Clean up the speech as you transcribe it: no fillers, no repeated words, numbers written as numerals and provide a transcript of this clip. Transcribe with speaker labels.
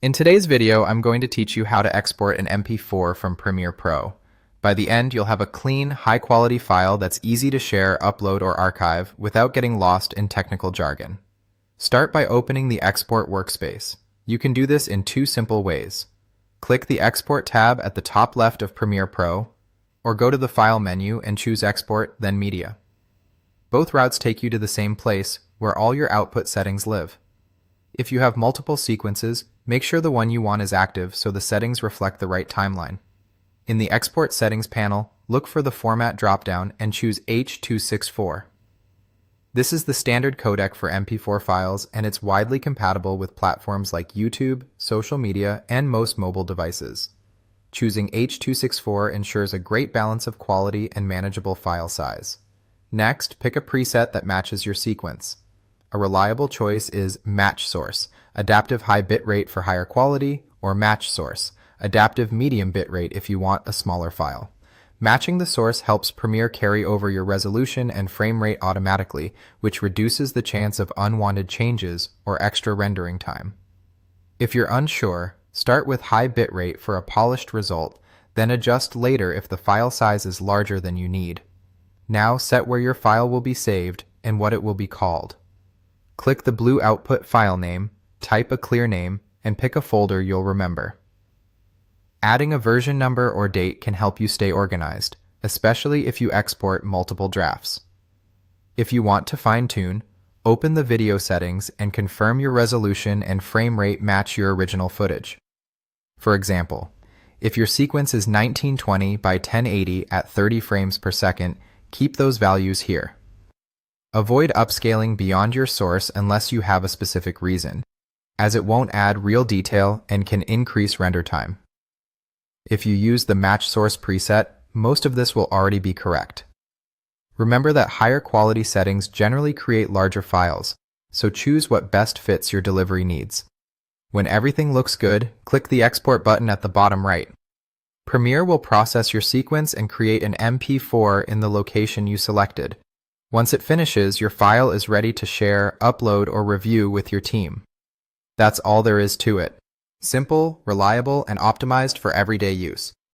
Speaker 1: In today's video, I'm going to teach you how to export an MP4 from Premiere Pro. By the end, you'll have a clean, high-quality file that's easy to share, upload, or archive without getting lost in technical jargon. Start by opening the Export workspace. You can do this in two simple ways. Click the Export tab at the top left of Premiere Pro, or go to the File menu and choose Export, then Media. Both routes take you to the same place, where all your output settings live. If you have multiple sequences, make sure the one you want is active so the settings reflect the right timeline. In the Export Settings panel, look for the Format dropdown and choose H.264. This is the standard codec for MP4 files, and it's widely compatible with platforms like YouTube, social media, and most mobile devices. Choosing H.264 ensures a great balance of quality and manageable file size. Next, pick a preset that matches your sequence. A reliable choice is Match Source, adaptive high bitrate for higher quality, or Match Source, adaptive medium bitrate if you want a smaller file. Matching the source helps Premiere carry over your resolution and frame rate automatically, which reduces the chance of unwanted changes or extra rendering time. If you're unsure, start with high bitrate for a polished result, then adjust later if the file size is larger than you need. Now set where your file will be saved and what it will be called. Click the blue output file name, type a clear name, and pick a folder you'll remember. Adding a version number or date can help you stay organized, especially if you export multiple drafts. If you want to fine-tune, open the video settings and confirm your resolution and frame rate match your original footage. For example, if your sequence is 1920 by 1080 at 30 frames per second, keep those values here. Avoid upscaling beyond your source unless you have a specific reason, as it won't add real detail and can increase render time. If you use the Match Source preset, most of this will already be correct. Remember that higher quality settings generally create larger files, so choose what best fits your delivery needs. When everything looks good, click the Export button at the bottom right. Premiere will process your sequence and create an MP4 in the location you selected. Once it finishes, your file is ready to share, upload, or review with your team. That's all there is to it. Simple, reliable, and optimized for everyday use.